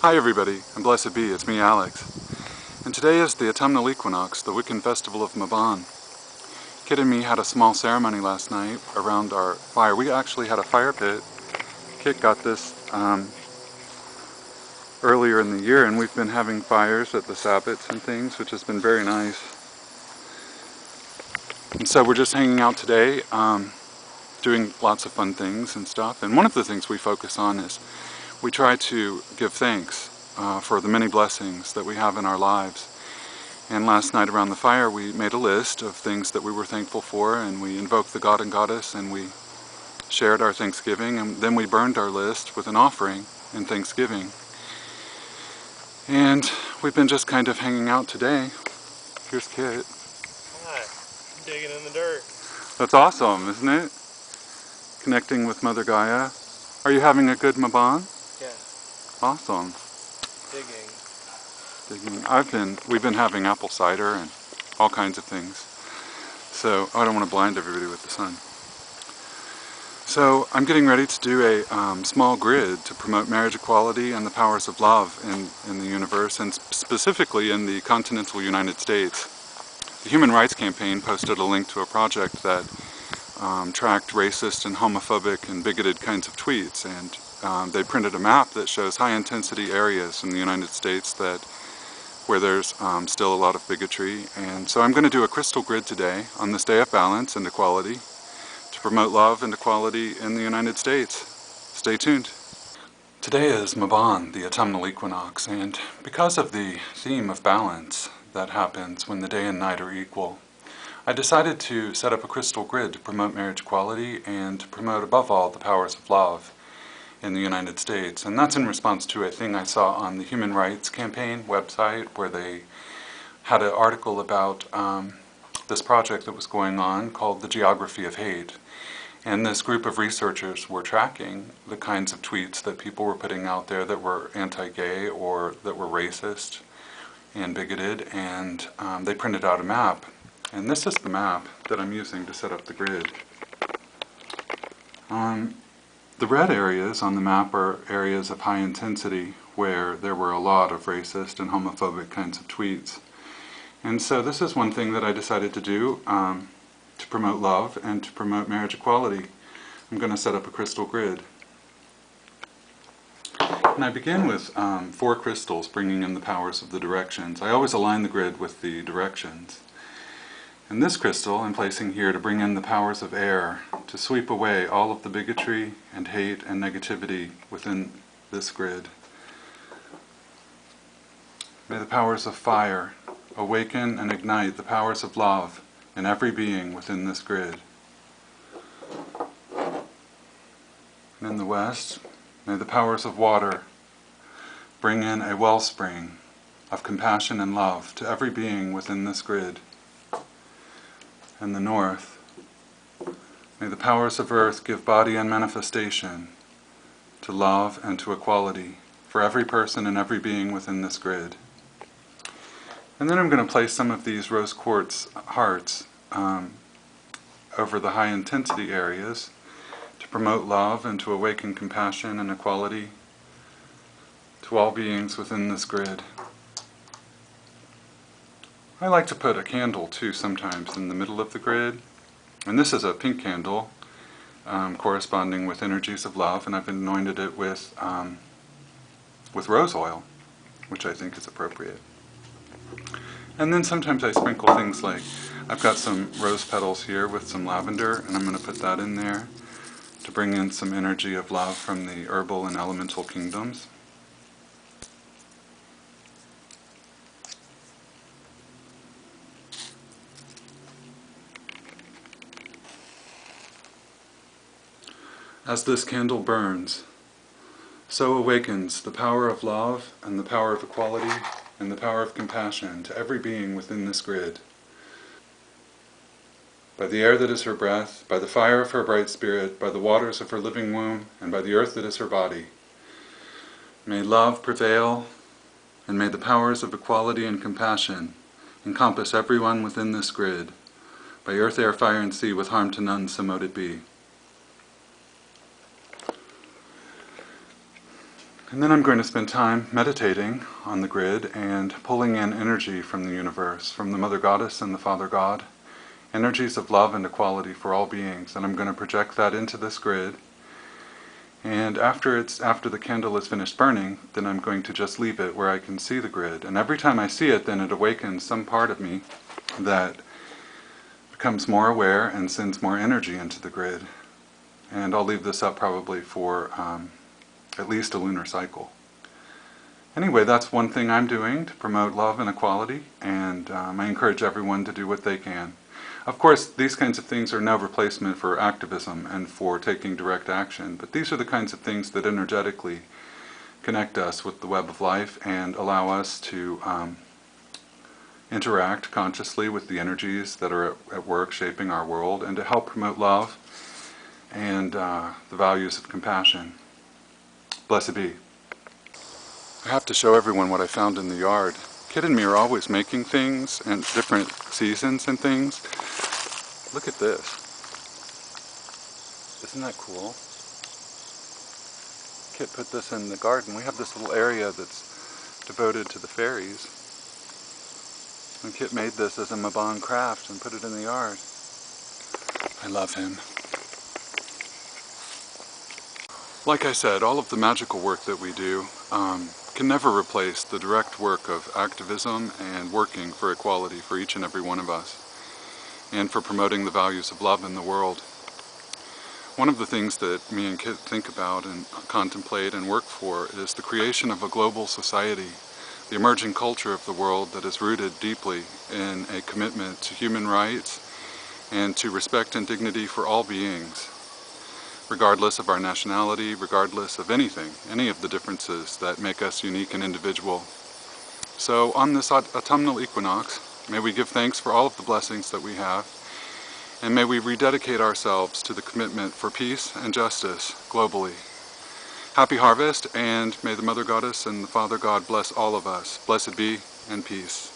Hi everybody, and blessed be, it's me Alex. And today is the autumnal equinox, the Wiccan festival of Mabon. Kid and me had a small ceremony last night around our fire. We actually had a fire pit. Kit got this earlier in the year, and we've been having fires at the Sabbats and things, which has been very nice. And so we're just hanging out today, doing lots of fun things and stuff. And one of the things we focus on is we try to give thanks for the many blessings that we have in our lives. And last night around the fire we made a list of things that we were thankful for, and we invoked the God and Goddess, and we shared our thanksgiving, and then we burned our list with an offering in thanksgiving. And we've been just kind of hanging out today. Here's Kit. Hi, I'm digging in the dirt. That's awesome, isn't it? Connecting with Mother Gaia. Are you having a good Mabon? Yes. Awesome. Digging. We've been having apple cider and all kinds of things. So I don't want to blind everybody with the sun. So I'm getting ready to do a small grid to promote marriage equality and the powers of love in the universe, and specifically in the continental United States. The Human Rights Campaign posted a link to a project that tracked racist and homophobic and bigoted kinds of tweets, and they printed a map that shows high-intensity areas in the United States where there's still a lot of bigotry. And so I'm going to do a crystal grid today on this day of balance and equality to promote love and equality in the United States. Stay tuned. Today is Mabon, the autumnal equinox, and because of the theme of balance that happens when the day and night are equal, I decided to set up a crystal grid to promote marriage equality and to promote, above all, the powers of love in the United States. And that's in response to a thing I saw on the Human Rights Campaign website, where they had an article about this project that was going on called The Geography of Hate. And this group of researchers were tracking the kinds of tweets that people were putting out there that were anti-gay or that were racist and bigoted, and they printed out a map. And this is the map that I'm using to set up the grid. The red areas on the map are areas of high intensity where there were a lot of racist and homophobic kinds of tweets. And so this is one thing that I decided to do to promote love and to promote marriage equality. I'm going to set up a crystal grid. And I begin with 4 crystals, bringing in the powers of the directions. I always align the grid with the directions. And this crystal I'm placing here to bring in the powers of air, to sweep away all of the bigotry and hate and negativity within this grid. May the powers of fire awaken and ignite the powers of love in every being within this grid. And in the west, may the powers of water bring in a wellspring of compassion and love to every being within this grid. In the north, may the powers of earth give body and manifestation to love and to equality for every person and every being within this grid. And then I'm going to place some of these rose quartz hearts over the high intensity areas to promote love and to awaken compassion and equality to all beings within this grid. I like to put a candle too sometimes in the middle of the grid, and this is a pink candle corresponding with energies of love, and I've anointed it with rose oil, which I think is appropriate. And then sometimes I sprinkle things like, I've got some rose petals here with some lavender, and I'm going to put that in there to bring in some energy of love from the herbal and elemental kingdoms. As this candle burns, so awakens the power of love and the power of equality and the power of compassion to every being within this grid. By the air that is her breath, by the fire of her bright spirit, by the waters of her living womb, and by the earth that is her body, may love prevail, and may the powers of equality and compassion encompass everyone within this grid. By earth, air, fire, and sea, with harm to none, so mote it be. And then I'm going to spend time meditating on the grid and pulling in energy from the universe, from the Mother Goddess and the Father God, energies of love and equality for all beings. And I'm going to project that into this grid. And after the candle is finished burning, then I'm going to just leave it where I can see the grid. And every time I see it, then it awakens some part of me that becomes more aware and sends more energy into the grid. And I'll leave this up probably for at least a lunar cycle. Anyway, that's one thing I'm doing to promote love and equality, and I encourage everyone to do what they can. Of course, these kinds of things are no replacement for activism and for taking direct action, but these are the kinds of things that energetically connect us with the web of life and allow us to interact consciously with the energies that are at work shaping our world, and to help promote love and the values of compassion. Blessed be. I have to show everyone what I found in the yard. Kid and me are always making things and different seasons and things. Look at this. Isn't that cool? Kit put this in the garden. We have this little area that's devoted to the fairies. And Kit made this as a Mabon craft and put it in the yard. I love him. Like I said, all of the magical work that we do can never replace the direct work of activism and working for equality for each and every one of us, and for promoting the values of love in the world. One of the things that me and Kit think about and contemplate and work for is the creation of a global society, the emerging culture of the world that is rooted deeply in a commitment to human rights and to respect and dignity for all beings, regardless of our nationality, regardless of anything, any of the differences that make us unique and individual. So on this autumnal equinox, may we give thanks for all of the blessings that we have, and may we rededicate ourselves to the commitment for peace and justice globally. Happy harvest, and may the Mother Goddess and the Father God bless all of us. Blessed be, and peace.